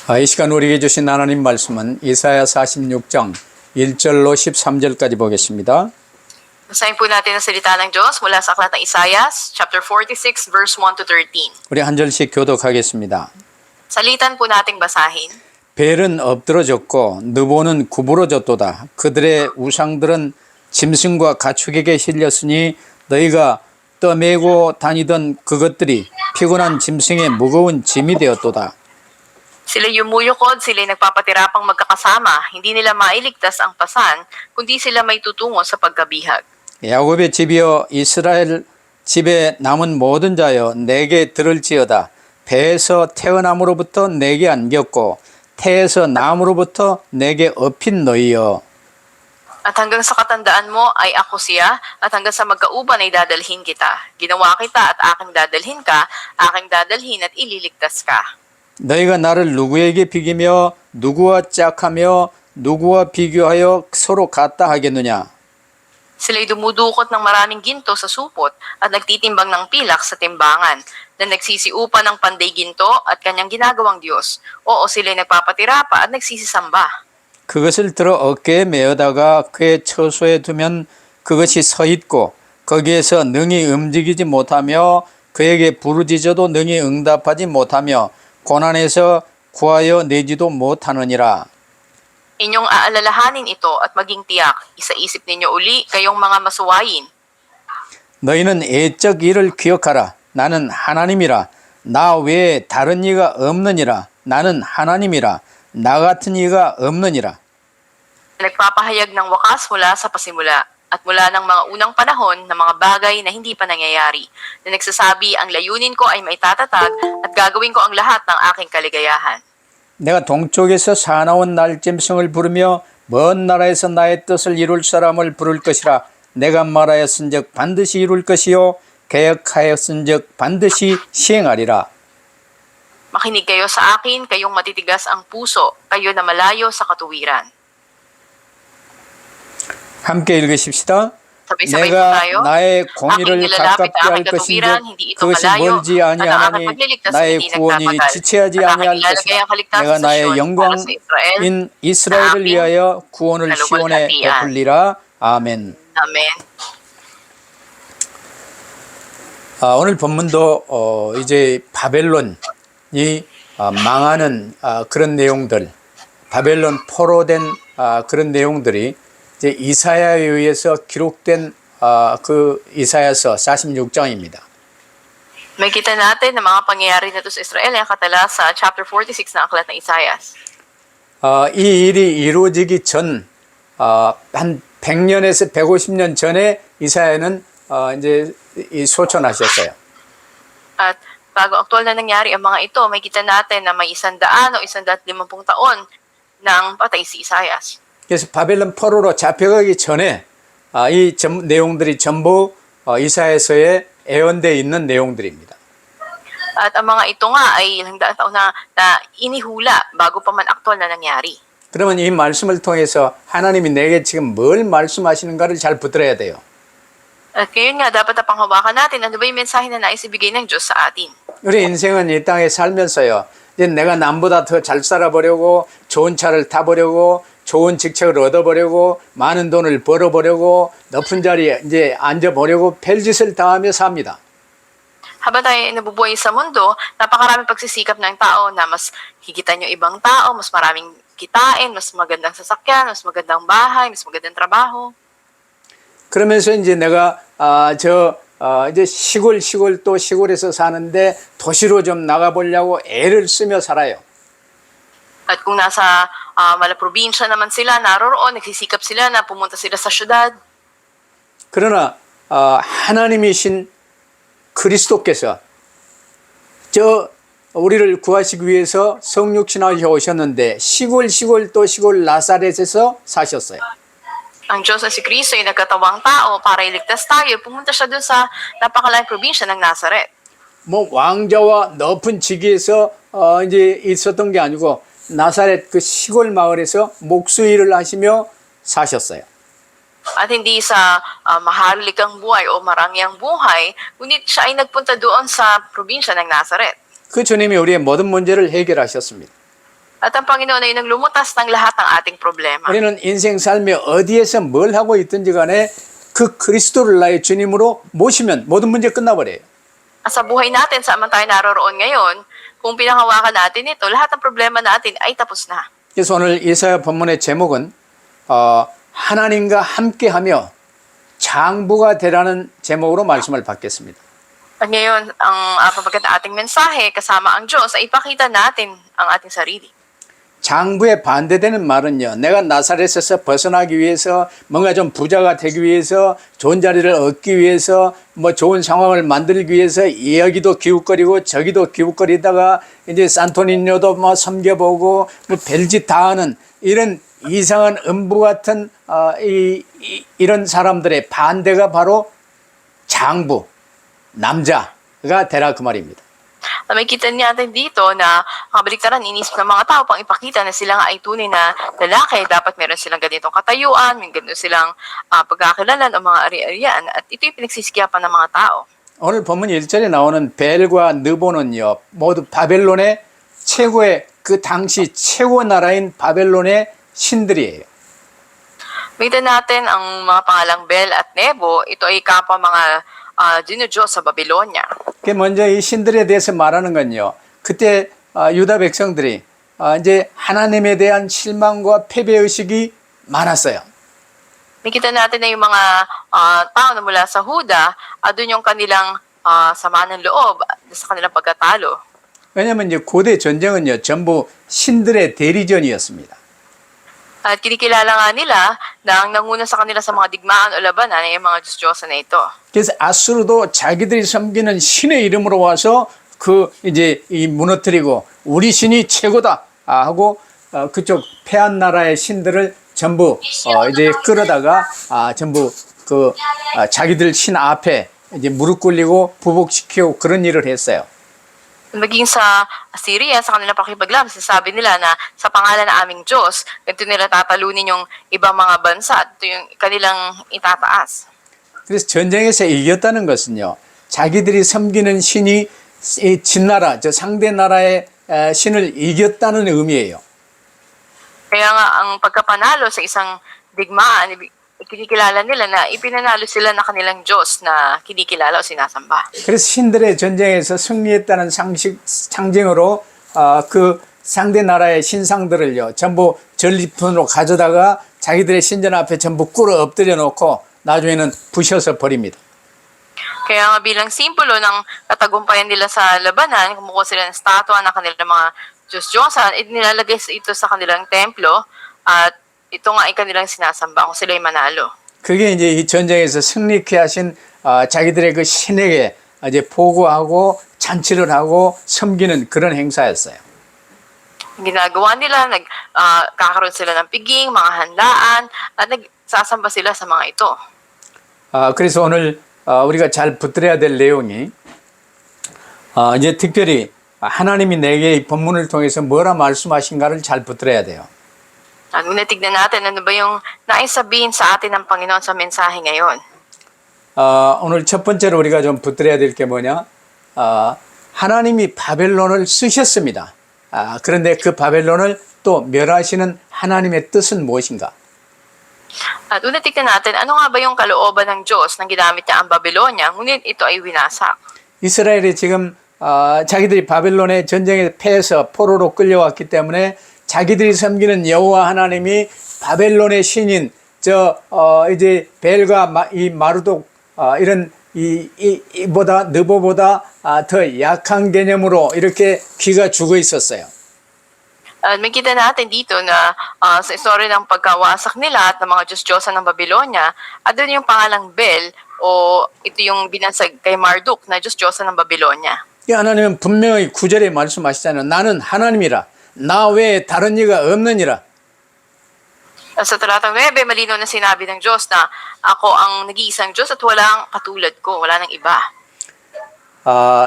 이 시간 우리에게 주신 하나님 말씀은 이사야 46장 1절로 13절까지 보겠습니다. Basahin po natin ang salita ng Diyos mula sa aklat ng Isaias, chapter 46, verse 1 to 13. 우리 한 절씩 교독하겠습니다. Salitan po nating basahin. 벨은 엎드러졌고 느보는 구부러졌도다. 그들의 우상들은 짐승과 가축에게 실렸으니 너희가 떠매고 다니던 그것들이 피곤한 짐승의 무거운 짐이 되었도다. Sila'y yumuyukod, sila'y nagpapatirapang magkakasama. Hindi nila mailigtas ang pasan, kundi sila may tutungo sa pagkabihag. 야곱의 집이여 이스라엘 집에 남은 모든 자여 내게 들을지어다. 배에서 태어남으로부터 내게 안겼고 태에서 남으로부터 내게 업힌 너희여. At hanggang sa katandaan mo ay ako siya, at hanggang sa magkauban ay dadalhin kita. Ginawa kita at aking dadalhin ka, aking dadalhin at ililigtas ka. 너희가 나를 누구에게 비기며 누구와 짝하며 누구와 비교하여 서로 같다 하겠느냐. Sila'y dumudukot ng maraming ginto sa supot at nagtitimbang ng pilak sa timbangan, na nagsisiupa ng panday ginto at kanyang ginagawang Diyos. Oo, sila'y nagpapatira pa at nagsisisamba. 그것을 들어 어깨에 메어다가 그의 처소에 두면 그것이 서 있고 거기에서 능히 움직이지 못하며 그에게 부르짖어도 능히 응답하지 못하며 고난에서 구하여 내지도 못하느니라. Inyong aalalahanin ito at maging tiyak. Isaisip ninyo uli kayong mga masuwayin. 너희는 애적 일을 기억하라. 나는 하나님이라. 나 외에 다른 이가 없느니라. 나는 하나님이라. 나 같은 이가 없느니라. Nagpapahayag ng wakas mula sa pasimula at mula ng mga unang panahon ng mga bagay na hindi pa nangyayari, na nagsasabi ang layunin ko ay maitatatag at gagawin ko ang lahat ng aking kaligayahan. 내가 동쪽에서 사나운 날짐승을 부르며 먼 나라에서 나의 뜻을 이룰 사람을 부를 것이라. 내가 말하였은즉 반드시 이룰 것이요 계획하였은즉 반드시 시행하리라. Makinig kayo sa akin, kayong matitigas ang puso, kayo na malayo sa katuwiran. 함께 읽으십시다. Sabay-sabay po 내가 tayo. 나의 공의를 Aking nilalapit 가깝게 할 ang aking katuwiran, 것인즉 hindi ito 그것이 malayo, 멀지 at ang aking 아니하나니 pagliligtas 나의 hindi 구원이 nagtatagal. 지체하지 At aking 아니할 ilalagay 것이다. ang kaligtasan 내가 sa 나의 Sion para sa Israel, 영광인 이스라엘을 aking 위하여 구원을 시온에 kalugod-hatian. 베풀리라. 아멘. Amen. 오늘 본문도 이제 바벨론이 망하는 그런 내용들, 바벨론 포로된 그런 내용들이 이제 이사야에 의해서 기록된 그 이사야서 46장입니다. Makita natin na mga pangyayari na ito sa Israel ay katala sa chapter 46 ng aklat ng Isaias. 이 일이 이루어지기 전 한 100년에서 150년 전에 이사야는 이제 소천하셨어요. At bago aktual na nangyari ang mga ito, makita natin na may 100 o 150 taon nang patay si Isaias. 그래서 바벨론 포로로 잡혀가기 전에 이 내용들이 전부 이사야서에 애언되어 있는 내용들입니다. At ang mga ito nga ay ilang daang taon na inihula bago pa man aktual na nangyari. 그러면 이 말씀을 통해서 하나님이 내게 지금 뭘 말씀하시는가를 잘 붙들어야 돼요. At ngayon nga, dapat na panghawakan natin ano ba yung mensahe na nais ibigay ng Diyos sa atin. 우리 인생은 이 땅에 살면서요. 이제 내가 남보다 더 잘 살아보려고 좋은 차를 타보려고 좋은 직책을 얻어보려고 많은 돈을 벌어보려고 높은 자리에 이제 앉아보려고 별짓을 다 하며 삽니다. Habang tayo nabubuhay sa mundo, napakaraming pagsisikap ng tao na mas higitan yung ibang tao, mas maraming kitain, mas magandang sasakyan, mas magandang bahay, mas magandang trabaho. 그러면서 이제 내가 이제 시골 또 시골에서 사는데 도시로 좀 나가보려고 애를 쓰며 살아요. At kung nasa malaprobinsya naman sila, naroroon, nagsisikap sila na pumunta sila sa syudad. 그러나 하나님이신 그리스도께서 우리를 구하시기 위해서 성육신하여 오셨는데 시골 또 시골 나사렛에서 사셨어요. Ang Diyos na si Kristo ay nagkatawang tao para iligtas tayo. Pumunta siya dun sa napakalayang probinsya ng Nazareth. 뭐 왕자와 높은 직위에서 이제 있었던 게 아니고 나사렛 그 시골 마을에서 목수일을 하시며 사셨어요. At hindi sa maharlikang buhay o marangyang buhay, ngunit siya ay nagpunta doon sa probinsya ng Nazareth. 그 주님이 우리의 모든 문제를 해결하셨습니다. At ang Panginoon ay naglumutas ng lahat ng ating problema. 우리는 인생 삶에 어디에서 뭘 하고 있든지 간에 그 그리스도를 나의 주님으로 모시면 모든 문제 끝나버려요. At sa buhay natin, saan man tayo naroroon ngayon, kung pinanghawakan natin ito, lahat ng problema natin ay tapos na. 그래서 오늘 이사야 본문의 제목은 하나님과 함께하며 장부가 되라는 제목으로 말씀을 받겠습니다. At ngayon, ang pagkat ating mensahe kasama ang Diyos ay ipakita natin ang ating sarili. 장부에 반대되는 말은요, 내가 나사렛에서 벗어나기 위해서 뭔가 좀 부자가 되기 위해서 좋은 자리를 얻기 위해서 뭐 좋은 상황을 만들기 위해서 여기도 기웃거리고 저기도 기웃거리다가 이제 산토니뇨도 뭐 섬겨보고 뭐 별짓 다 하는 이런 이상한 음부 같은 이런 사람들의 반대가 바로 장부, 남자가 되라 그 말입니다. Makikita natin dito na kabaliktaran inisip ng mga tao pang ipakita na sila nga ay tunay na lalaki, dapat meron silang ganitong katayuan, may ganito silang pagkakakilalan o mga ari-arian, at ito yung pinagsisikiyapan ng mga tao. 오늘 본문 1절에 나오는 벨과 느보는요, 모두 바벨론의 최고의 그 당시 최고 나라인 바벨론의 신들이에요. Makita natin ang mga pangalang Bel at Nebo, ito ay kapwa mga dinudiyos sa Babylonia. 먼저 이 신들에 대해서 말하는 건요, 그때 유다 백성들이 이제 하나님에 대한 실망과 패배의식이 많았어요. Makita natin na yung mga tao na mula sa Huda, doon yung kanilang sama ng loob sa kanilang pagkatalo. 왜냐하면 이제 고대 전쟁은요, 전부 신들의 대리전이었습니다. At kinikilala nga nila na ang nanguna sa kanila sa mga digmaan o labanan ay yung mga Diyos-Diyosa na ito. 그래서 아수르도 자기들이 섬기는 신의 이름으로 와서 이제 이 무너뜨리고 우리 신이 최고다 하고 그쪽 패한 나라의 신들을 전부 이제 끌어다가 전부 자기들 신 앞에 이제 무릎 꿇리고 부복시키고 그런 일을 했어요. Maging sa Assyria, sa kanilang pakipaglaban, sinasabi nila na sa pangalan ng aming Diyos, ganito nila tatalunin yung ibang mga bansa at ito yung kanilang itataas. 그래서 전쟁에서 이겼다는 것은요, 자기들이 섬기는 신이 이 진나라, 저 상대 나라의 신을 이겼다는 의미예요. Kaya nga ang pagkapanalo sa isang digmaan, kinikilala nila na ipinanalo sila na kanilang Diyos na kinikilala o sinasamba. 그래서 신들의 전쟁에서 승리했다는 상징으로 그 상대 나라의 신상들을요, 전부 전리품으로 가져다가 자기들의 신전 앞에 전부 꿇어 엎드려 놓고 나중에는 부셔서 버립니다. Kaya nga bilang simbolo ng katagumpayan nila sa labanan, kumukuha sila ng statwa ng kanilang mga Diyos-Diyosan, nilalagay ito sa kanilang templo at ito nga ay kanilang sinasamba kung sila'y manalo. 그게 이제 이 전쟁에서 승리케 하신 자기들의 그 신에게 이제 보고하고 잔치를 하고 섬기는 그런 행사였어요. Ginagawa nila, kakaroon sila ng piging, mga handaan, at nagsasamba sila sa mga ito. 그래서 오늘 우리가 잘 붙들어야 될 내용이 이제 특별히 하나님이 내게 이 본문을 통해서 뭐라 말씀하신가를 잘 붙들어야 돼요. Ngunit tignan natin ano ba yung nais sabihin sa atin ng Panginoon sa mensahe ngayon. 오늘 첫 번째로 우리가 좀 붙들어야 될 게 뭐냐? 하나님이 바벨론을 쓰셨습니다. 그런데 그 바벨론을 또 멸하시는 하나님의 뜻은 무엇인가? At una tignan natin, ano nga ba yung kalooban ng Diyos nang ginamit niya ang Babylonia, ngunit ito ay winasak. 이스라엘이 지금 자기들이 바벨론의 전쟁에 패해서 포로로 끌려왔기 때문에 자기들이 섬기는 여호와 하나님이 바벨론의 신인 이제 벨과 이 마르독 이런 이보다 느보보다 더 약한 개념으로 이렇게 귀가 죽어 있었어요. Makita natin dito na sa istorya ng pagkawasak nila at ng mga Diyos-Diyosan ng Babylonia, at doon yung pangalang Bel o ito yung binansag kay Marduk na Diyos-Diyosan ng Babylonia. 이 하나님은 분명히 9절에 말씀하시잖아요. 나는 하나님이라 나 외에 다른 이가 없느니라. Sa talatang 9, malinaw na sinabi ng Diyos na ako ang nag-iisang Diyos at walang katulad ko, wala nang iba.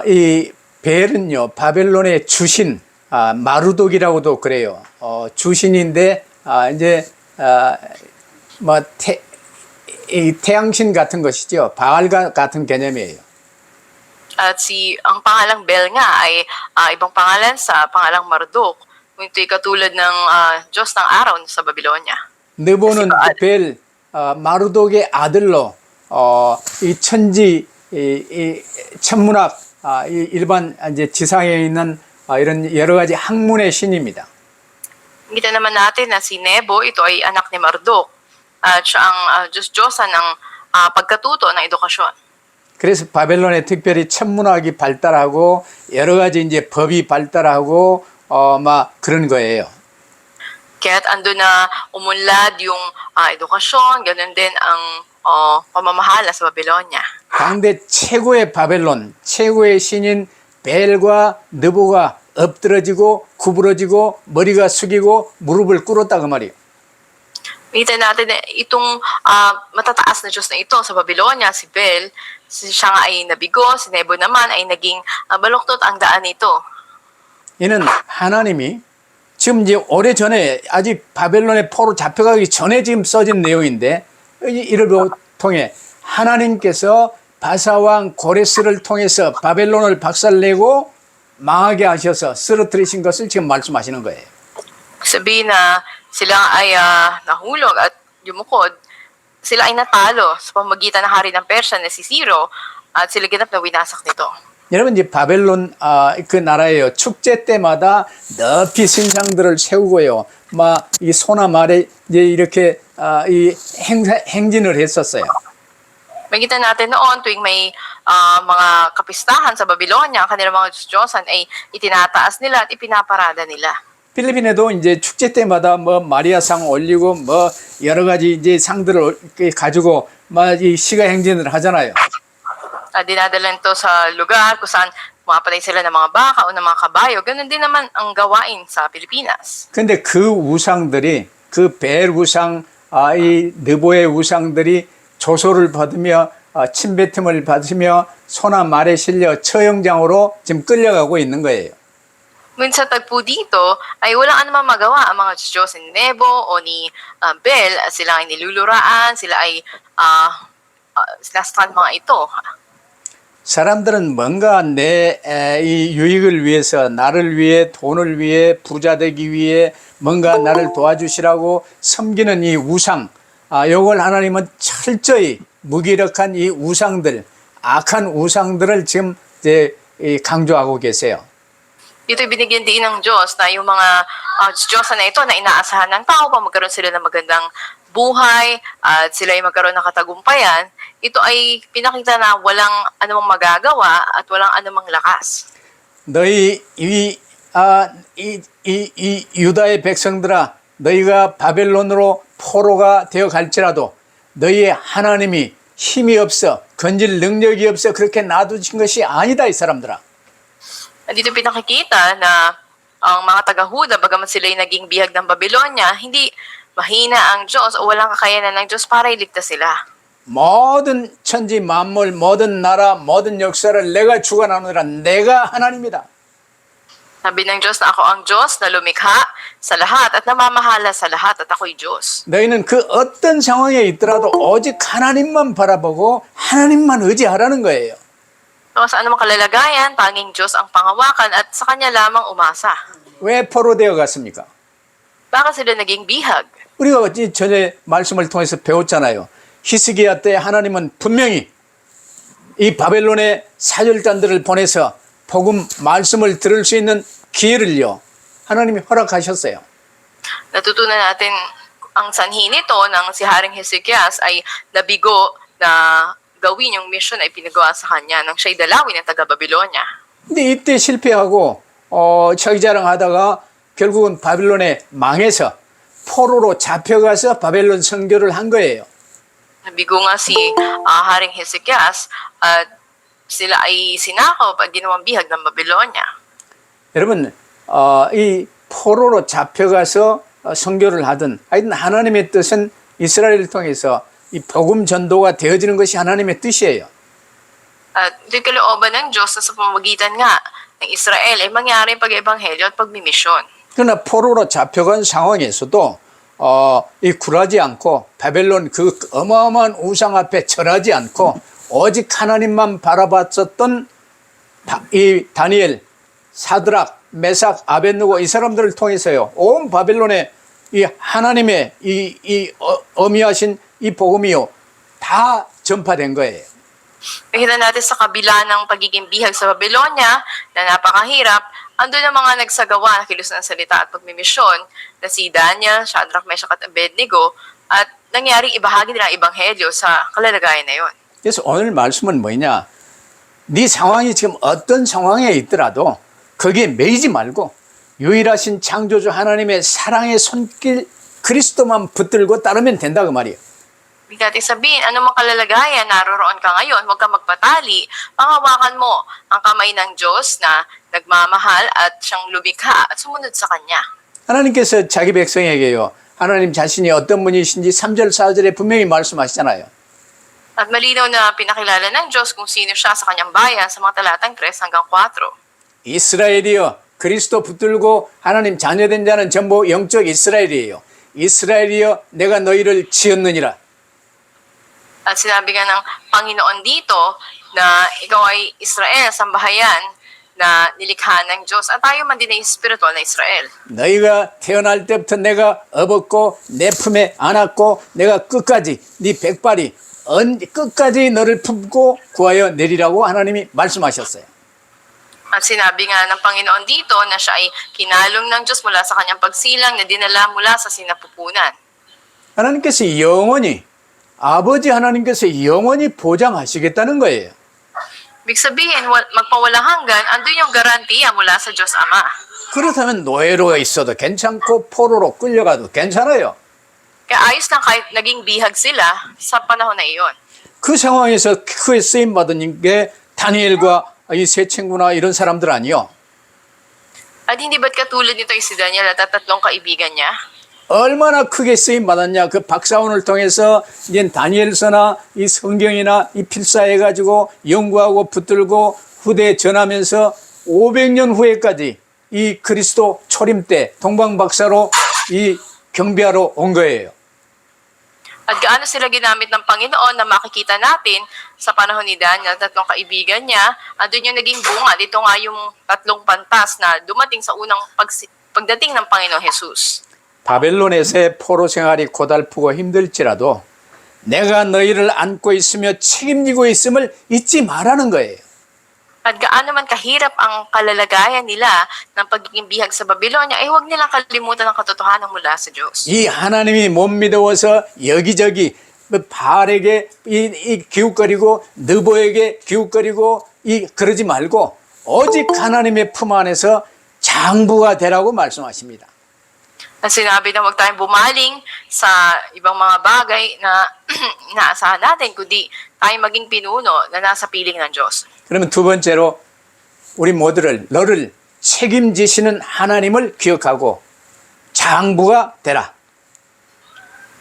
이 벨은요, 바벨론의 주신, 마루독이라고도 그래요. 주신인데, 이제, 이 태양신 같은 것이죠. 바알 같은 개념이에요. At ang pangalang Bel nga ay ibang pangalan sa pangalang Marduk Kung ito'y katulad ng Diyos ng araw sa Babylonia. 느보는 Baal. 벨 마르독의 아들로 이 천지 이 천문학 일반 이제 지상에 있는 이런 여러 가지 학문의 신입니다. Kita naman natin na si Nebo, ito ay anak ni Marduk. At siya ang Diyos-Diyosa ng pagkatuto ng edukasyon. 그래서 바벨론에 특별히 천문학이 발달하고 여러 가지 이제 법이 발달하고 막 그런 거예요. Kaya't ando na umunlad yung edukasyon, ganun din ang pamamahala sa Babylonia. 당대 최고의 바벨론, 최고의 신인 벨과 느보가 엎드러지고 구부러지고 머리가 숙이고 무릎을 꿇었다 그 말이에요. Kita natin na itong matataas na Diyos na ito sa Babylonia, si Bel, siya nga ay nabigo, si Nebo naman ay naging baluktot ang daan nito. 이는 하나님이 지금 이제 오래전에 아직 바벨론의 포로 잡혀가기 전에 지금 써진 내용인데 이를 통해 하나님께서 바사왕 고레스를 통해서 바벨론을 박살내고 망하게 하셔서 쓰러뜨리신 것을 지금 말씀하시는 거예요. Sabihin na sila ay nahulog at yumukod, sila ay natalo sa pamagitan ng hari ng Persia na si Ciro at sila ganap na winasak nito. 여러분 이제 바벨론 그 나라예요. 축제 때마다 높이 신상들을 세우고요. 막 이 소나 말에 이제 이렇게 이 행진을 했었어요. Makita natin noon tuwing may mga kapistahan sa Babylonia, kanilang mga Diyos-Diyosan ay itinataas nila at ipinaparada nila. 필리핀에도 이제 축제 때마다 뭐 마리아상 올리고 뭐 여러 가지 이제 상들을 가지고 막 이 시가 행진을 하잖아요. Dinadala nito sa lugar kung saan pumapatay sila ng mga baka o ng mga kabayo. Ganun din naman ang gawain sa Pilipinas. 근데 그 우상들이 그 벨 우상 이 느보의 우상들이 조소를 받으며 침뱉음을 받으며 소나 말에 실려 처형장으로 지금 끌려가고 있는 거예요. Ngunit sa tagpo dito ay walang anumang magawa ang mga Diyos ni Nebo o ni Bel. Sila ay niluluraan, sila ay sinasaktan mga ito. 사람들은 뭔가 내 이 유익을 위해서 나를 위해 돈을 위해 부자 되기 위해 뭔가 나를 도와주시라고 섬기는 이 우상 요걸 하나님은 철저히 무기력한 이 우상들 악한 우상들을 지금 이제 강조하고 계세요. Ito'y binigyan din ng Diyos na yung mga Diyos na ito na inaasahan ng tao pa magkaroon sila ng magandang buhay at sila ay magkaroon ng katagumpayan. Ito ay pinakita na walang anumang magagawa at walang anumang lakas. 너희 이 유다의 백성들아 너희가 바벨론으로 포로가 되어 갈지라도 너희의 하나님이 힘이 없어 건질 능력이 없어 그렇게 놔두신 것이 아니다 이 사람들아. Dito pinakikita na ang mga taga-Huda, bagamat sila ay naging bihag ng Babylonia, hindi mahina ang Diyos o walang kakayanan ng Diyos para iligtas sila. 모든 천지 만물 모든 나라 모든 역사를 내가 주관하느라 내가 하나님이다. Sabi ng Diyos na ako ang Diyos na lumikha sa lahat at namamahala sa lahat at ako'y Diyos. 너희는 그 어떤 상황에 있더라도 오직 하나님만 바라보고 하나님만 의지하라는 거예요. So, sa anumang kalalagayan, tanging Diyos ang pangawakan at sa Kanya lamang umasa. 왜 포로 되어 갔습니까? Bakit sila naging bihag? 우리가 어찌 전에 말씀을 통해서 배웠잖아요. 히스기야 때 하나님은 분명히 이 바벨론의 사절단들을 보내서 복음 말씀을 들을 수 있는 기회를요. 하나님이 허락하셨어요. Natutunan natin ang sanhi nito ng si Haring Hezekias ay nabigo na gawin yung mission ay pinagawa sa kanya nang siya'y dalawin ng taga-Babylonia. 근데 이때 실패하고 자기 자랑하다가 결국은 바벨론에 망해서 포로로 잡혀가서 바벨론 선교를 한 거예요. Nabigo nga si Haring Hezekias at sila ay sinakaw at ginawang bihag ng Babylonia. 여러분 이 포로로 잡혀가서 선교를 하든 하여튼 하나님의 뜻은 이스라엘을 통해서 이 복음 전도가 되어지는 것이 하나님의 뜻이에요. At ito'y kalooban ng Diyos na sa pamamagitan nga ng Israel ay mangyari ang pag-ebanghelyo at pagmimisyon. 그러나 포로로 잡혀간 상황에서도 이 굴하지 않고 바벨론 그 어마어마한 우상 앞에 절하지 않고 오직 하나님만 바라봤었던 이 다니엘, 사드락, 메삭, 아벳느고 이 사람들을 통해서요. 온 바벨론에 이 하나님의 어미하신 이 복음이요. 다 전파된 거예요. Nakita natin sa kabila ng pagiging bihag sa Babylonia na napakahirap, andun ang mga nagsagawa ng kilos ng salita at pagmimisyon na si Daniel, Shadrach, Meshach at Abednego at nangyaring ibahagi nila ang ebanghelyo sa kalalagayan na yon. 그래서 오늘 말씀은 뭐냐? 네 상황이 지금 어떤 상황에 있더라도 거기에 매이지 말고 유일하신 창조주 하나님의 사랑의 손길 그리스도만 붙들고 따르면 된다 그 말이에요. Ibig natin sabihin, anumang kalalagayan, naroroon ka ngayon, huwag kang magpatali, panghawakan mo ang kamay ng Diyos na nagmamahal at siyang lumikha at sumunod sa Kanya. 하나님께서 자기 백성에게요. 하나님 자신이 어떤 분이신지 3절 4절에 분명히 말씀하시잖아요. At malinaw na pinakilala ng Diyos kung sino siya sa Kanyang bayan sa mga talatang 3 hanggang 4. 이스라엘이여 그리스도 붙들고 하나님 자녀된 자는 전부 영적 이스라엘이에요. 이스라엘이여 내가 너희를 지었느니라. At sinabi nga ng Panginoon dito na ikaw ay Israel, sambahayan na nilikha ng Diyos at tayo man din ay spiritual na Israel. 너희가 태어날 때부터 내가 업었고 내 품에 안았고 내가 끝까지 네 백발이 끝까지 너를 품고 구하여 내리라고 하나님이 말씀하셨어요. At sinabi nga ng Panginoon dito na siya ay kinalong ng Diyos mula sa kanyang pagsilang na dinala mula sa sinapupunan. 하나님께서 영원히 아버지 하나님께서 영원히 보장하시겠다는 거예요. Ibig sabihin, magpawalang hanggan, andun yung garantiya mula sa Diyos Ama. 그렇다면 노예로 있어도 괜찮고 포로로 끌려가도 괜찮아요. Kaya ayos lang kahit naging bihag sila sa panahon na iyon. 그 상황에서 크게 쓰임 받은 게 다니엘과 이 세 친구나 이런 사람들 아니요. At hindi ba't katulad nito si Daniel at tatlong kaibigan niya? 얼마나 크게 쓰임 받았냐. 그 박사원을 통해서 이제 다니엘서나 이 성경이나 이 필사해 가지고 연구하고 붙들고 후대에 전하면서 500년 후에까지 이 그리스도 초림 때 동방박사로 이 경배하러 온 거예요. At gaano sila ginamit ng Panginoon na makikita natin sa panahon ni Daniel, tatlong kaibigan niya, andun yung naging bunga. Dito nga yung tatlong pantas na dumating sa unang pagdating ng Panginoong Jesus. 바벨론에서의 포로 생활이 고달프고 힘들지라도 내가 너희를 안고 있으며 책임지고 있음을 잊지 말라는 거예요. At gaano man kahirap ang kalalagayan nila ng pagiging bihag sa Babylonia, ay huwag nilang kalimutan ang katotohanan mula sa Diyos. 이 하나님이 못 믿어서 여기저기 바알에게 기웃거리고 느보에게 기웃거리고 그러지 말고 오직 하나님의 품 안에서 장부가 되라고 말씀하십니다. At sinabi na huwag tayong bumaling sa ibang mga bagay na inaasahan natin, kundi tayong maging pinuno na nasa piling ng Diyos. 그러면 두 번째로 우리 모두를 너를 책임지시는 하나님을 기억하고 장부가 되라.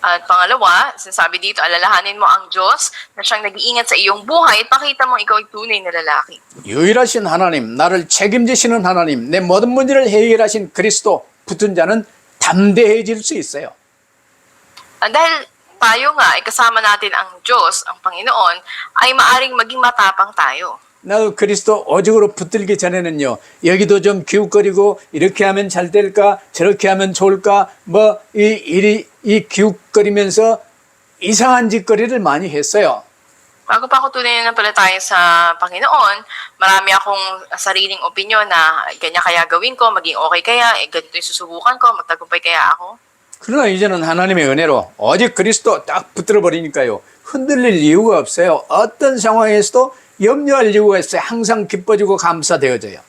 At pangalawa, sinasabi dito, alalahanin mo ang Diyos na siyang nag-iingat sa iyong buhay at pakita mo ikaw ay tunay na lalaki. 유일하신 하나님, 나를 책임지시는 하나님, 내 모든 문제를 해결하신 그리스도 붙은 자는 담대해질 수 있어요. At dahil tayo nga ay kasama natin ang Diyos, ang Panginoon, ay maaring maging matapang tayo. 나도 그리스도 오직으로 붙들기 전에는요, 여기도 좀 기웃거리고, 이렇게 하면 잘 될까, 저렇게 하면 좋을까, 이 기웃거리면서 이상한 짓거리를 많이 했어요. Bago pa ako tunay na pala tayo sa Panginoon, marami akong sariling opinyon na ganyan kaya gawin ko, maging okay kaya, ganito yung susubukan ko, magtagumpay kaya ako. 그러나 이제는 하나님의 은혜로 오직 그리스도 딱 붙들어 버리니까요, 흔들릴 이유가 없어요. 어떤 상황에서도 염려할 이유가 있어요. 항상 기뻐지고 감사되어져요.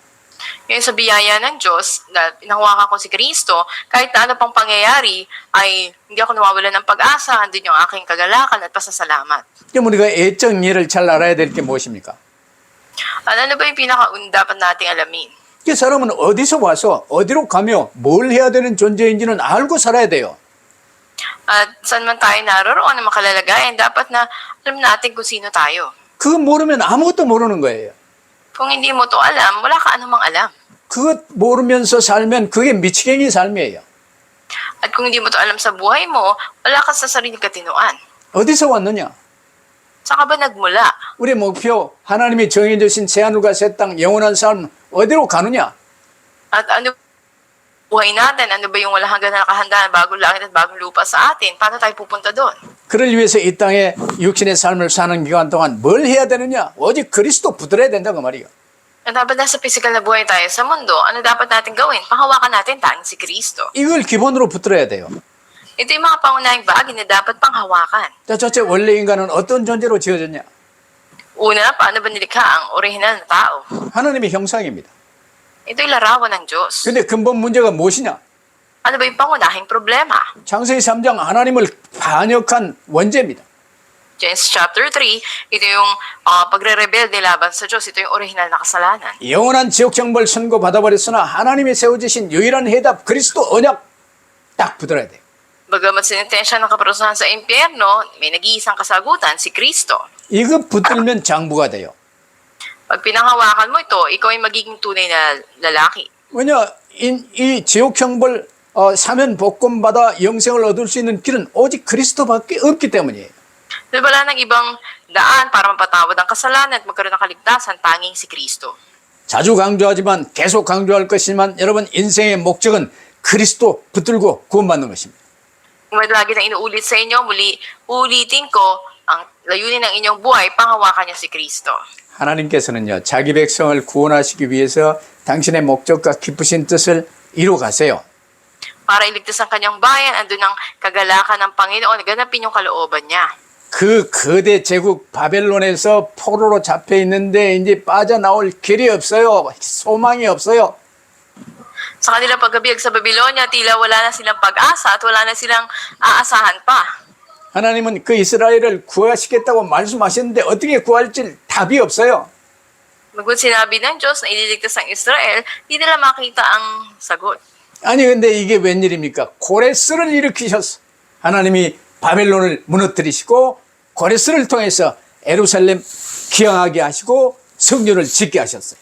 Ngayon sa biyaya ng Diyos, na pinahawakan ko si Kristo, kahit na ano pang pangyayari, ay hindi ako nawawalan ng pag-asa, andun yung aking kagalakan at pasasalamat. 그럼 우리가 애적 예를 잘 알아야 될 게 무엇입니까? At ano ba yung pinakauna dapat nating alamin? 그 사람은 어디서 와서 어디로 가며 뭘 해야 되는 존재인지는 알고 살아야 돼요. At saan man tayo naroroon na makalalagayan, dapat na alam natin kung sino tayo. 그거 모르면 아무것도 모르는 거예요. Kung hindi mo to alam, wala ka anumang alam. 그것 모르면서 살면 그게 미치겠니 삶이에요. At kung hindi mo to alam sa buhay mo, wala ka sa sariling katinoan. 어디서 왔느냐? Saan ka ba nagmula? 우리 목표 하나님이 정해주신 새하늘과 새 땅 영원한 삶 어디로 가느냐? At ano buhay natin? Ano ba yung walang hanggan na nakahanda na bagong langit at bagong lupa sa atin? Paano tayo pupunta doon? 그를 위해서 이 땅에 육신의 삶을 사는 기간 동안 뭘 해야 되느냐? 오직 그리스도 붙들어야 된다고 말이에요. At dapat nasa physical na buhay tayo sa mundo, ano dapat natin gawin? Panghawakan natin tanging si Kristo. 이걸 기본으로 붙들어야 돼요. Ito yung mga pangunahing bagay na dapat panghawakan. 자, 첫째, 원래 인간은 어떤 존재로 지어졌냐? Una, paano ba nilikha ang orihinal na tao? 하나님의 형상입니다. Ito'y larawan ng Diyos. 근데 근본 문제가 무엇이냐? Ano ba yung pangunahing problema? 창세기 3장 하나님을 반역한 원죄입니다. Genesis chapter 3, ito yung pagre-rebelde laban sa Diyos. Ito yung orihinal na kasalanan. 영원한 지옥 정벌 선고 받아버렸으나 하나님이 세워주신 유일한 해답 그리스도 언약 딱 붙들어야 돼요. Bagamat sinintensya ng kaparusahan sa impyerno, may nag-iisang kasagutan, si Kristo. 이거 붙들면 장부가 돼요. Pag pinanghawakan mo ito, ikaw ay magiging tunay na lalaki. 왜냐 이 지옥 형벌 사면 복권 받아 영생을 얻을 수 있는 길은 오직 그리스도밖에 없기 때문이에요. Dahil wala ng ibang daan para mapatawad ang kasalanan at magkaroon ng kaligtasan, tanging si Kristo. 자주 강조하지만 계속 강조할 것이지만 여러분 인생의 목적은 그리스도 붙들고 구원받는 것입니다. Kung may lagi na inuulit sa inyo, muli ulitin ko, ang layunin ng inyong buhay, panghawakan niya si Kristo. 하나님께서는요 자기 백성을 구원하시기 위해서 당신의 목적과 기쁘신 뜻을 이루 가세요. Para iligtas ang kanyang bayan, andun ang kagalakan ng Panginoon, ganapin yung kalooban niya. 그 거대 제국 바벨론에서 포로로 잡혀 있는데 이제 빠져나올 길이 없어요. 소망이 없어요. Sa kanilang pagkabiyag sa Babylonia, tila wala na silang pag-asa at wala na silang aasahan pa. 하나님은 그 이스라엘을 구하시겠다고 말씀하셨는데 어떻게 구할지 답이 없어요. Magod sinabi ng Diyos na ililigtas ang Israel, di nila makita ang sagot. 아니 근데 이게 웬일입니까? 고레스를 일으키셨어. 하나님이 바벨론을 무너뜨리시고 고레스를 통해서 예루살렘 기영하게 하시고 성전을 짓게 하셨어요.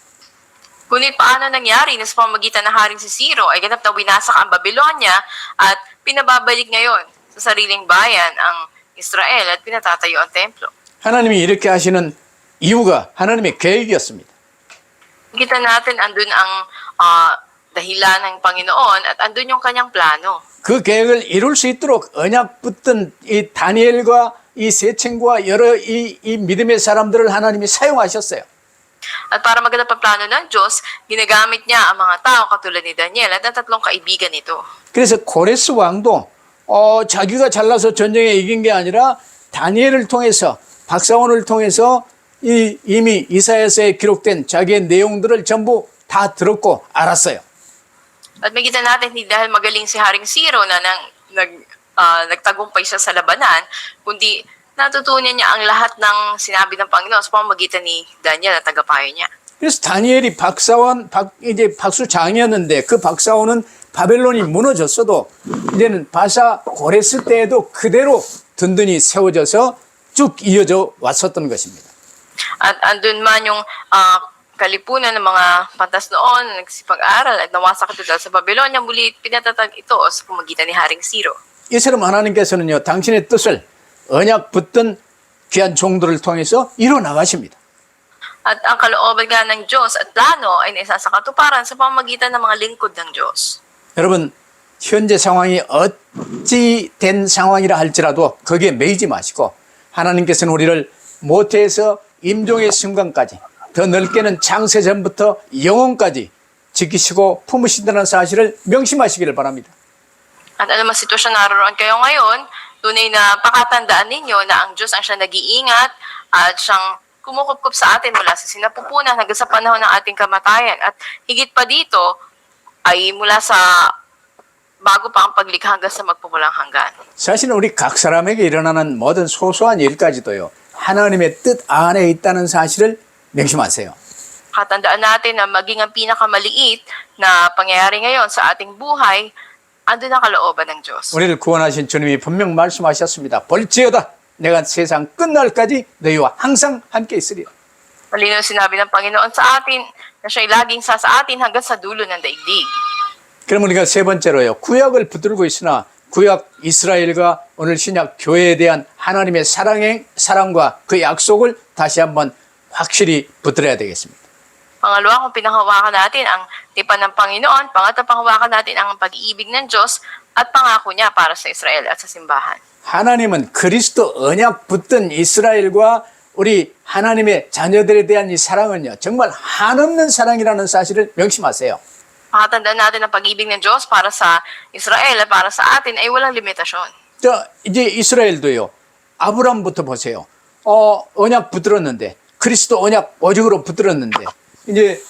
Ngunit paano nangyari na sa pamamagitan ng Haring si Ciro ay ganap na winasak ang Babylonia at pinababalik ngayon sa sariling bayan ang Israel at pinatatayo ang templo. 하나님이 이렇게 하시는 이유가 하나님의 계획이었습니다. Kita natin andun ang dahilan ng Panginoon at andun yung kanyang plano. 그 계획을 이룰 수 있도록 언약 붙든 이 다니엘과 이 세층과 여러 이 믿음의 사람들을 하나님이 사용하셨어요. At para maganap ang plano ng Diyos, ginagamit niya ang mga tao katulad ni Daniel at ang tatlong kaibigan nito. 그래서 고레스 왕도 자기가 잘나서 전쟁에 이긴 게 아니라 다니엘을 통해서 박사원을 통해서 이미 이사야서에 기록된 자기의 내용들을 전부 다 들었고 알았어요. At makita natin hindi dahil magaling si Haring Ciro na nagtagumpay siya sa labanan, kundi natutunan niya ang lahat ng sinabi ng Panginoon sa pamamagitan ni Daniel at tagapayo niya. 그래서 다니엘이 이제 박수장이었는데 그 박사원은 바벨론이 무너졌어도 이제는 바사 고레스 때에도 그대로 든든히 세워져서 쭉 이어져 왔었던 것입니다. At andun man yung kalipunan ng mga pantas noon na nagsipag-aral at nawasak ito dahil sa Babylonia, muli pinatatag ito sa pamamagitan ni Haring Ciro. 이처럼 하나님께서는요 당신의 뜻을 언약 붙든 귀한 종들을 통해서 이뤄 나가십니다. At ang kalooban nga ng Diyos at plano ay naisa sa katuparan sa pamamagitan ng mga lingkod ng Diyos. 여러분 현재 상황이 어찌 된 상황이라 할지라도 거기에 매이지 마시고 하나님께서는 우리를 모태에서 임종의 순간까지 더 넓게는 창세 전부터 영원까지 지키시고 품으신다는 사실을 명심하시기를 바랍니다. At alam ang sitwasyon naroon kayo ngayon, tunay na pakatandaan ninyo na ang Diyos ang siya nag-iingat at siyang kumukup sa atin mula sa sinapupunan hanggang sa panahon ng ating kamatayan. At higit pa dito ay mula sa bago pa ang paglikha hanggang sa magpupulang hanggan. 사실은 우리 각 사람에게 일어나는 모든 소소한 일까지도요 하나님의 뜻 안에 있다는 사실을 명심하세요. Katandaan natin na maging ang pinakamaliit na pangyayari ngayon sa ating buhay, andun ang kalooban ng Diyos. 우리를 구원하신 주님이 분명 말씀하셨습니다. 볼지어다 내가 세상 끝날까지 너희와 항상 함께 있으리라. Malinaw sinabi ng Panginoon sa atin na siya'y laging sa atin hanggang sa dulo ng daigdig. 그럼 우리가 세 번째로요. 구약을 붙들고 있으나 구약 이스라엘과 오늘 신약 교회에 대한 하나님의 사랑과 그 약속을 다시 한번 확실히 붙들어야 되겠습니다. Pangalawa, kung pinahawakan natin ang tipan ng Panginoon. Pangatlo, panghawakan natin ang pag-iibig ng Diyos at pangako niya para sa Israel at sa simbahan. 하나님은 그리스도 언약 붙든 이스라엘과 우리 하나님의 자녀들에 대한 이 사랑은요, 정말 한없는 사랑이라는 사실을 명심하세요. Makatandaan natin ang pag-ibig ng Diyos para sa Israel at para sa atin ay walang limitasyon. 자, 이제 이스라엘도요, 아브람부터 보세요. 언약 붙들었는데, 그리스도 언약 오직으로 붙들었는데, 이제,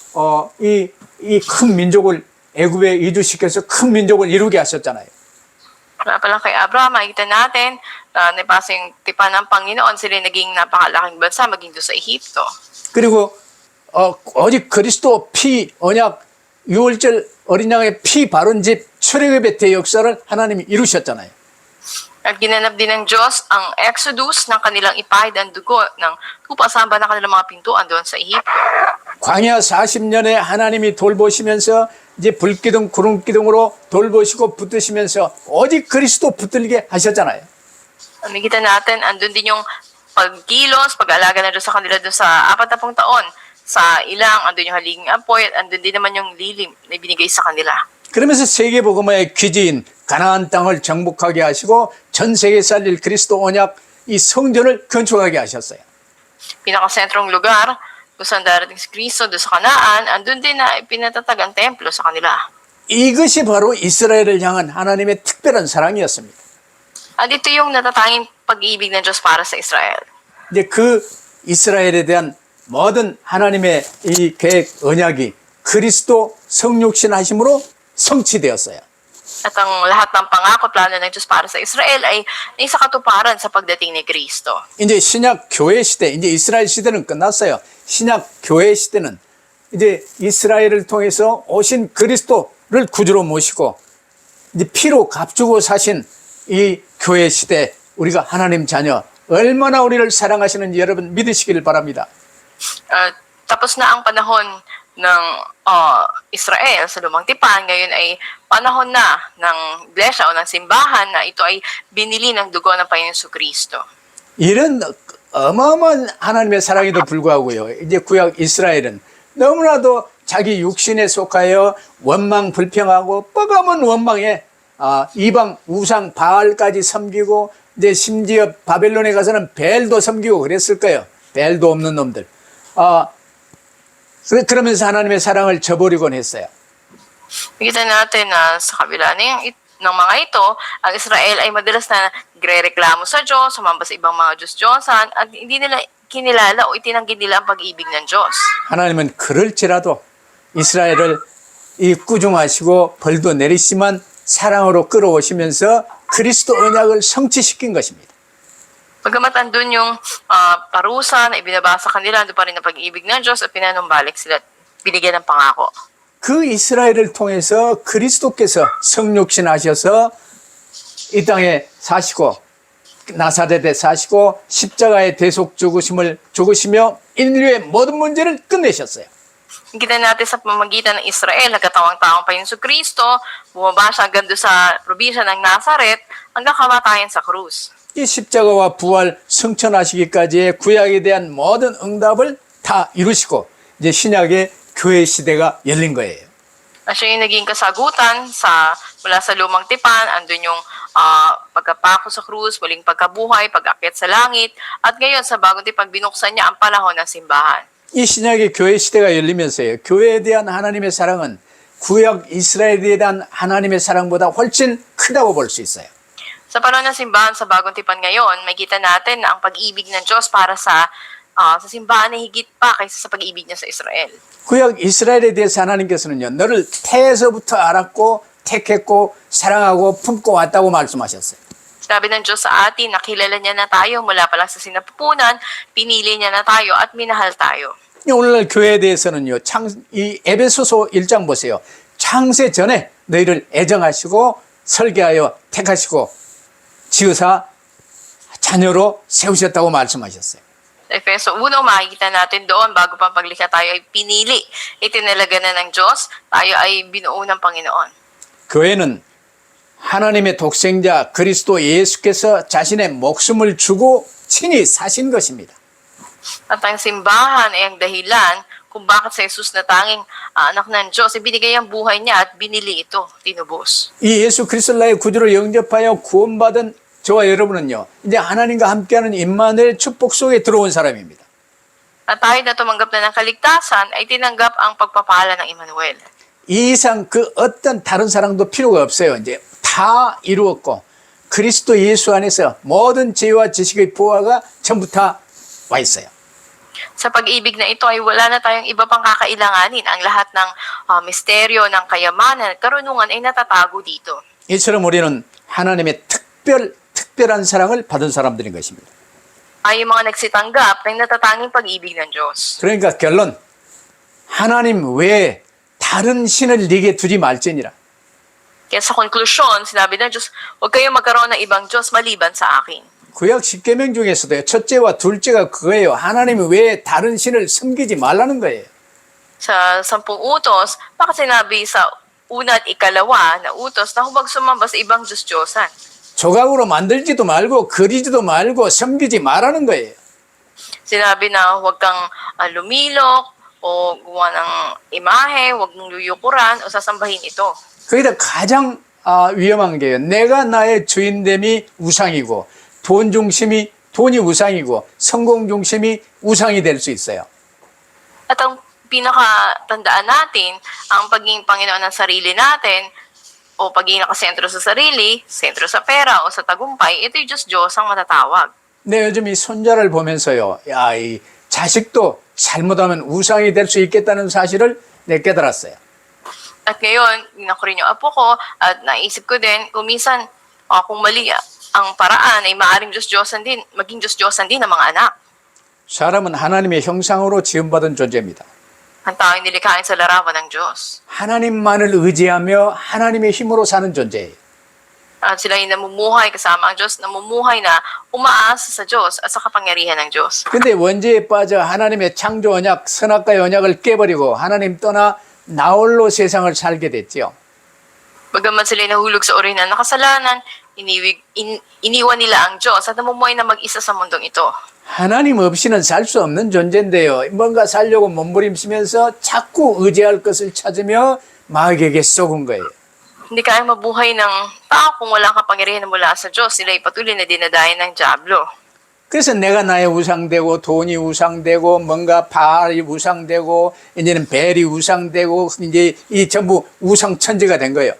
이 큰 민족을 애굽에 이주시켜서 큰 민족을 이루게 하셨잖아요. Kaya pala kay Abraham, makikita natin na nabasa yung tipan ng Panginoon, sila naging napakalaking bansa maging doon sa Ehipto. 그리고, 오직 그리스도 피 언약, 6월절 어린 양의 피 바른 집 출애굽의 대역사를 하나님이 이루셨잖아요. At ginanap din ng Diyos ang Exodus ng kanilang ipahid ang dugo ng lupa samba ng kanilang mga pintuan doon sa Ehipto. 광야 40년에 하나님이 돌보시면서 이제 불기둥 구름기둥으로 돌보시고 붙드시면서 오직 그리스도 붙들게 하셨잖아요. Nakikita natin, andun din yung pagkilos, pag-alaga na doon sa kanila doon sa 40 taon. Sa ilang, andun yung haliging apoy, at andun din naman yung lilim na ibinigay sa kanila. 그러면서 세계복음화의 귀지인 가나안 땅을 정복하게 하시고 전 세계에 살릴 그리스도 언약 이 성전을 건축하게 하셨어요. Pinakasentrong lugar kung saan darating si Kristo doon sa Kanaan, andun din na ipinatatag ang templo sa kanila. 이것이 바로 이스라엘을 향한 하나님의 특별한 사랑이었습니다. At ito yung natatanging pag-ibig ng Diyos para sa Israel. 이제 그 이스라엘에 대한 모든 하나님의 이 계획 언약이 그리스도 성육신 하심으로 성취되었어요. At ang lahat ng pangako, plano ng Diyos para sa Israel ay isa katuparan sa pagdating ni Kristo. 이제 신약 교회 시대, 이제 이스라엘 시대는 끝났어요. 신약 교회 시대는 이제 이스라엘을 통해서 오신 그리스도를 구주로 모시고 이제 피로 값주고 사신 이 교회 시대, 우리가 하나님 자녀, 얼마나 우리를 사랑하시는지 여러분 믿으시길 바랍니다. Tapos na ang panahon ng Israel sa Lumang Tipan. Ngayon ay panahon na ng iglesia o ng simbahan na ito ay binili ng dugo ng Panginoon Kristo. 이런 어마어마한 하나님의 사랑에도 불구하고요. 이제 구약 이스라엘은 너무나도 자기 육신에 속하여 원망 불평하고 뻐감은 원망에 이방 우상 바알까지 섬기고 이제 심지어 바벨론에 가서는 벨도 섬기고 그랬을 거예요. 벨도 없는 놈들. 그러면서 하나님의 사랑을 저버리곤 했어요. Nakita natin na sa kabila ng mga ito, ang Israel ay madalas na nagre-reklamo sa Diyos, sumamba sa ibang mga Diyos-Diyosan, at hindi nila kinilala o itinanggi nila ang pag-ibig ng Diyos. 하나님은 그럴지라도 이스라엘을 이 꾸중하시고 벌도 내리시만 사랑으로 끌어오시면서 그리스도 언약을 성취시킨 것입니다. Pagkamat andun yung parusa na ibinabasa kanila, andun pa rin ang pag-ibig ng Diyos at pinanumbalik sila at binigyan ng pangako. 그 이스라엘을 통해서 그리스도께서 성육신 하셔서 이 땅에 사시고 나사렛에 사시고 십자가의 대속 죽으시며 인류의 모든 문제를 끝내셨어요. Kita natin sa pamamagitan ng Israel, nagkatawang-taong Panginoon Kristo, bumaba siya hanggang doon sa probinsya ng Nazaret, hanggang kamatayan sa krus. 이 십자가와 부활 승천하시기까지의 구약에 대한 모든 응답을 다 이루시고 이제 신약의 교회 시대가 열린 거예요. Siya yung naging kasagutan mula sa Lumang Tipan, andun yung pagkapako sa krus, muling pagkabuhay, pag-akyat sa langit, at ngayon sa Bagong Tipan, binuksan niya ang panahon ng simbahan. 이 신약의 교회 시대가 열리면서요. 교회에 대한 하나님의 사랑은 구약 이스라엘에 대한 하나님의 사랑보다 훨씬 크다고 볼 수 있어요. Sa panahon ng simbahan sa Bagong Tipan ngayon, makikita natin na ang pag-ibig ng Diyos para sa simbahan ay higit pa kaysa sa pag-ibig niya sa Israel. 구약 이스라엘에 대해서 하나님께서는요. 너를 태에서부터 알았고 택했고 사랑하고 품고 왔다고 말씀하셨어요. Sabi ng Diyos sa atin, nakilala niya na tayo mula pa lang sa sinapupunan, pinili niya na tayo at minahal tayo. 오늘날 교회에 대해서는요. 이 에베소서 1장 보세요. 창세 전에 너희를 애정하시고 설계하여 택하시고 지으사 자녀로 세우셨다고 말씀하셨어요. Efeso 1, makikita natin doon, bago pang paglikha tayo ay pinili. Itinalaga na ng Diyos, tayo ay binuo ng Panginoon. 교회는 하나님의 독생자 그리스도 예수께서 자신의 목숨을 주고 친히 사신 것입니다. At ang simbahan ay ang dahilan kung kung bakit si Jesus na tanging anak ng Diyos, ibinigay ang buhay niya at binili ito, tinubos. 이 예수 그리스도를 나의 구주로 영접하여 구원받은 저와 여러분은요, 이제 하나님과 함께하는 임마누엘 축복 속에 들어온 사람입니다. At tayo na tumanggap na ng kaligtasan ay tinanggap ang pagpapala ng Emmanuel. 이 이상 그 어떤 다른 사랑도 필요가 없어요. 이제 다 이루었고 그리스도 예수 안에서 모든 지혜와 지식의 보화가 전부 다 와 있어요. Sa pag-ibig na ito ay wala na tayong iba pang kakailanganin. Ang lahat ng misteryo, ng kayamanan at karunungan ay natatago dito. 이처럼 우리는 하나님의 특별한 사랑을 받은 사람들인 것입니다. Ay yung mga nagsitanggap ng natatanging pag-ibig ng Diyos. 그러니까 결론, 하나님 외에 다른 신을 네게 두지 말지니라. Kaya sa konklusyon, sinabi ng Diyos, huwag kayong magkaroon ng ibang Diyos maliban sa akin. 구약 10계명 중에서도 첫째와 둘째가 그거예요. 하나님 외에 다른 신을 섬기지 말라는 거예요. Sa 10 utos, bakit sinabi sa una at ikalawa na utos na huwag sumamba sa ibang Diyos-Diyosan? 조각으로 만들지도 말고 그리지도 말고 섬기지 말라는 거예요. Sinabi na huwag kang lumilok o gumawa ng imahe, huwag mong luyukuran o sasambahin ito. 거기다 가장 위험한 게요. 내가 나의 주인됨이 우상이고 돈 중심이 돈이 우상이고 성공 중심이 우상이 될 수 있어요. At ang pinakatandaan natin, ang pagiging Panginoon ng sarili natin o pagiging nakasentro sa sarili, sentro sa pera o sa tagumpay, ito'y Diyos ang matatawag. 네, 요즘 이 손자를 보면서요. 야, 이 자식도 잘못하면 우상이 될 수 있겠다는 사실을 내 깨달았어요. At ngayon, ako rin yung apo ko at naisip ko din, kung minsan, kung mali ang paraan ay maaaring Diyos-Diyosan din, maging Diyos-Diyosan din ng mga anak. 사람은 하나님의 형상으로 지음받은 존재입니다. Ang tao'y nilikhain sa larawan ng Diyos. 하나님만을 의지하며 하나님의 힘으로 사는 존재예요. At sila ay namumuhay kasama ang Diyos, namumuhay na umaasa sa Diyos at sa kapangyarihan ng Diyos. 근데 원죄에 빠져 하나님의 창조 언약, 선악과의 언약을 깨버리고 하나님 떠나 나홀로 세상을 살게 됐지요. Bagaman sila nahulog sa uri ng nakasalanan, iniwan nila ang Diyos at namumuhay na mag-isa sa mundong ito. 하나님 없이는 살 수 없는 존재인데요. 뭔가 살려고 몸부림치면서 자꾸 의지할 것을 찾으며 마귀에게 속은 거예요. Hindi kayang mabuhay ng tao kung walang kapangyarihan mula sa Diyos. Sila ay patuloy na dinadayan ng Diablo. 그래서 내가 나의 우상되고 돈이 우상되고 뭔가 바알이 우상되고 이제는 벨이 우상되고 이제 이 전부 우상 천지가 된 거예요.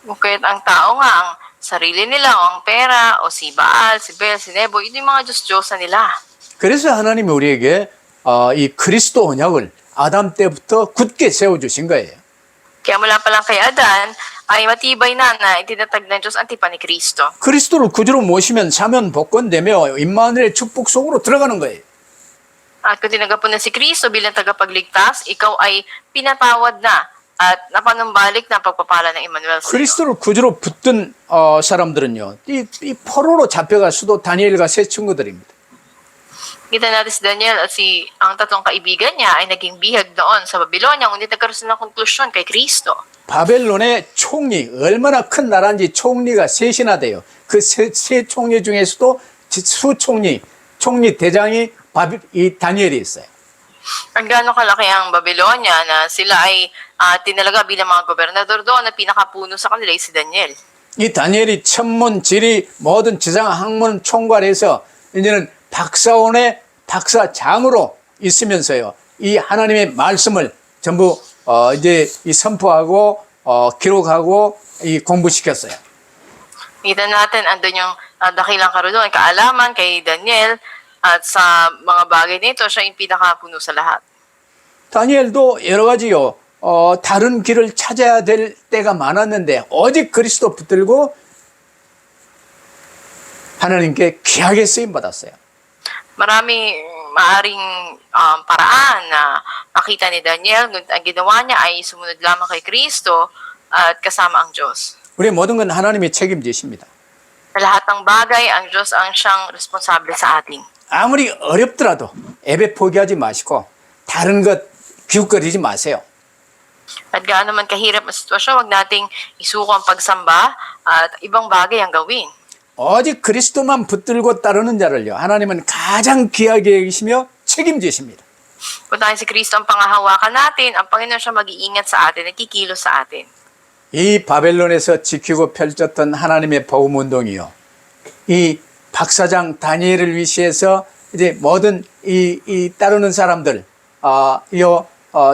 Kaya't ang tao nga, ang sarili nila, o ang pera, o si Baal, si Bel, si Nebo, ito yung mga Diyos-Diyosan nila. 그래서 하나님이 우리에게 이 그리스도 언약을 아담 때부터 굳게 세워주신 거예요. Kaya mula pa lang kay Adan, ay matibay na itinatag ng Diyos ang tipan ni Kristo. 그리스도를 구주로 모시면 사면 복권되며 임마누엘의 축복 속으로 들어가는 거예요. At kung tinanggap mo na si Kristo bilang tagapagligtas, ikaw ay pinatawad na at napanumbalik na pagpapala ng Emmanuel sa iyo. 그리스도를 구주로 붙든 사람들은요, 이 포로로 잡혀갈 수도 다니엘과 세 친구들입니다. Kita natin si Daniel at ang tatlong kaibigan niya ay naging bihag doon sa Babylonia, ngunit nagkaroon sila ng konklusyon kay Kristo. 바벨론의 총리, 얼마나 큰 나라인지 총리가 셋이나 돼요. 그 세 총리 중에서도 총리 대장이 이 다니엘이 있어요. Ang gaano kalaki ang Babylonia na sila ay tinalaga bilang mga gobernador doon at pinakapuno sa kanila ay si Daniel. 이 다니엘이 천문, 지리, 모든 지상 학문 총괄해서 이제는 박사장으로 있으면서요. 이 하나님의 말씀을 전부 이제 이 선포하고 기록하고 이 공부시켰어요. Kita natin, andun yung dakilang karunungan, kaalaman kay Daniel at sa mga bagay nito, siya yung pinakapuno sa lahat. 다니엘도 여러 가지요. 다른 길을 찾아야 될 때가 많았는데 오직 그리스도 붙들고 하나님께 귀하게 쓰임 받았어요. Marami maaring paraan na makita ni Daniel, ngunit ang ginawa niya ay sumunod lamang kay Kristo at kasama ang Diyos. 우리 모든 건 하나님이 책임지십니다. Sa lahat ng bagay, ang Diyos ang siyang responsable sa atin. 아무리 어렵더라도 예배 포기하지 마시고 다른 것 기웃거리지 마세요. At gaano man kahirap ang sitwasyon, huwag nating isuko ang pagsamba at ibang bagay ang gawin. 오직 그리스도만 붙들고 따르는 자를요. 하나님은 가장 귀하게 여기시며 책임지십니다. Kung tayong si Kristo ang pangahawakan natin, ang Panginoon siya mag-iingat sa atin, nagkikilos sa atin. 이 바벨론에서 지키고 펼쳤던 하나님의 복음 운동이요. 이 박사장 다니엘을 위시해서 이제 모든 이 따르는 사람들,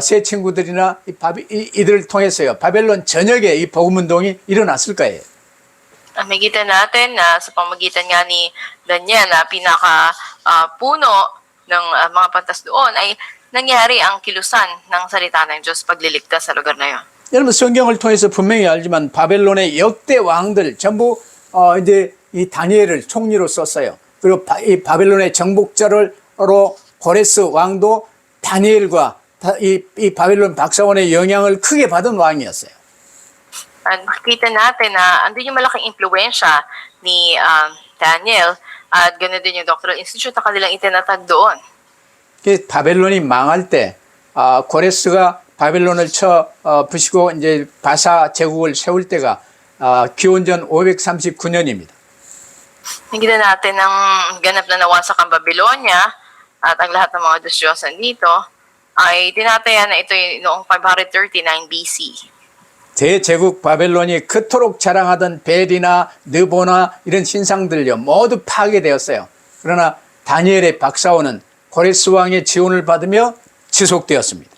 새 친구들이나 이들을 통해서요. 바벨론 전역에 이 복음 운동이 일어났을 거예요. Makikita natin na sa pamagitan nga ni Daniel na puno ng mga pantas doon ay nangyari ang kilusan ng salita ng Diyos pagliligtas sa lugar na yon. 여러분 성경을 통해서 분명히 알지만 바벨론의 역대 왕들 전부 이제 이 다니엘을 총리로 썼어요. 그리고 이 바벨론의 정복자로 고레스 왕도 다니엘과 이 바벨론 박사원의 영향을 크게 받은 왕이었어요. At makikita natin na andun yung malaking impluensya ni Daniel at ganoon din yung Doctoral Institute na kanilang itinatag doon. 바벨론이 망할 때 고레스가 바벨론을 부시고 이제 바사 제국을 세울 때가 기원전 539년입니다. Nakikita natin ang ganap na nawasak ang Babylonia at ang lahat ng mga Diyos-Diyosan dito ay tinataya na ito noong 539 BC. 대제국 바벨론이 그토록 자랑하던 벨이나 느보나 이런 신상들요 모두 파괴되었어요. 그러나 다니엘의 박사원은 고레스 왕의 지원을 받으며 지속되었습니다.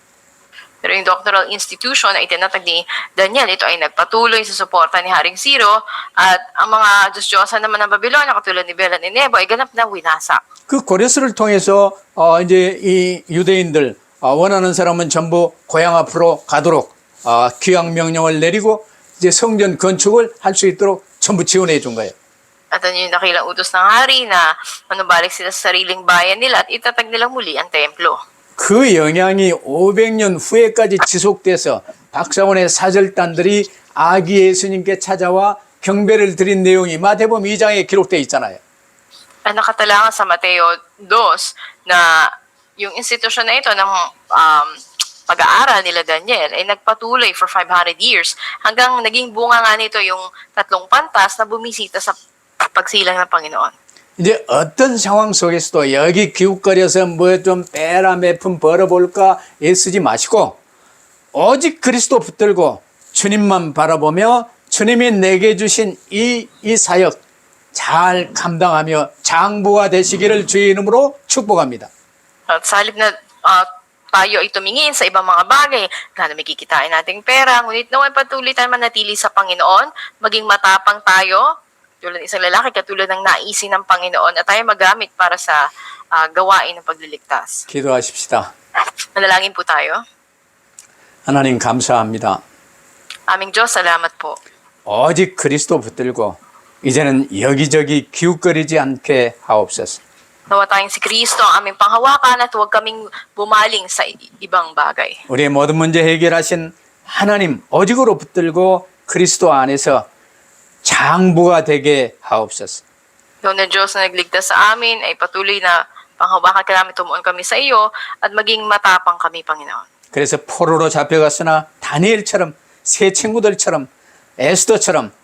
Pero yung doctoral institution na itinatag ni Daniel, ito ay nagpatuloy sa suporta ni Haring Ciro at ang mga Diyos-Diyosan naman ng Babylonia katulad ni Bel at ni Nebo ay ganap na winasak. 그 고레스를 통해서 이제 이 유대인들 원하는 사람은 전부 고향 앞으로 가도록 귀양 명령을 내리고 이제 성전 건축을 할 수 있도록 전부 지원해 준 거예요. At ano yung nakilang utos ng hari na manubalik sila sa sariling bayan nila at itatag nilang muli ang templo. 그 영향이 500년 후에까지 지속돼서 박사원의 사절단들이 아기 예수님께 찾아와 경배를 드린 내용이 마태복음 2장에 기록되어 있잖아요. At nakatala sa Mateo 2 na yung institusyon na ito ng pag-aaral nila Daniel ay nagpatuloy for 500 years hanggang naging bunga nga nito yung tatlong pantas na bumisita sa pagsilang ng Panginoon. 이제 어떤 상황 속에서도 여기 기웃거려서 뭐 좀 빼라 몇 푼 벌어볼까 애쓰지 마시고 오직 그리스도 붙들고 주님만 바라보며 주님이 내게 주신 이 사역 잘 감당하며 장부가 되시기를 주의 이름으로 축복합니다. At sa halip na tayo ay tumingin sa ibang mga bagay, na may kikitain nating pera, ngunit naway patuloy tayo manatili sa Panginoon, maging matapang tayo, tulad ng isang lalaki, katulad ng naisin ng Panginoon, at tayo magamit para sa gawain ng pagliligtas. 기도하십시다. Manalangin po tayo. 하나님 감사합니다. Aming Diyos, salamat po. 오직 그리스도 붙들고 이제는 여기저기 기웃거리지 않게 하옵소서. Nawa tayong si Kristo ang aming panghawakan at huwag kaming bumaling sa ibang bagay. 우리의 모든 문제 해결하신 하나님 오직으로 붙들고 그리스도 안에서 장부가 되게 하옵소서. Doon na Diyos na nagligtas sa amin ay patuloy na panghawakan ka namin, tumuon kami sa iyo at maging matapang kami, Panginoon. 그래서 포로로 잡혀갔으나 다니엘처럼 새 친구들처럼 에스더처럼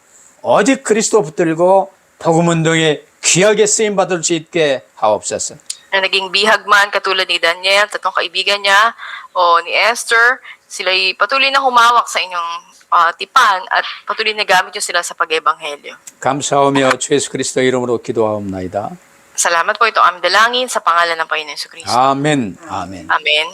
오직 그리스도 붙들고 복음 운동에 귀하게 쓰임 받을 수 있게 하옵소서. Na naging bihag man katulad ni Daniel, tatlong kaibigan niya, o ni Esther, sila'y patuloy na humawak sa inyong tipan at patuloy na gamit niyo sila sa pag-ebanghelyo. 감사하며 주 예수 그리스도 이름으로 기도하옵나이다. Salamat po ito aming dalangin sa pangalan ng Panginoon Jesucristo. 아멘. 아멘. Amen.